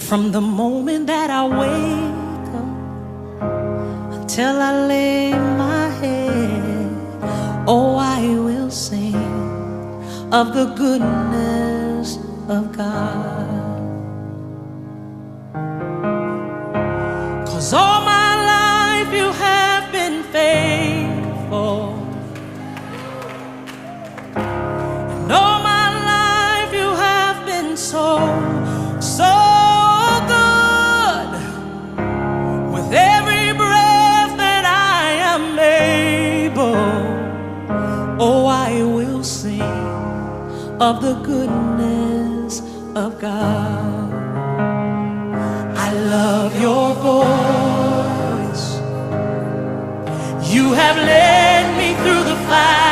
From the moment that I wake up till I lay my head, oh, I will sing of the goodness of God. 'Cause all my life you have been faithful, and all my life you have been so good. With every breath that I am able, oh, I will sing of the goodness of God. I love your voice. You have led me through the fire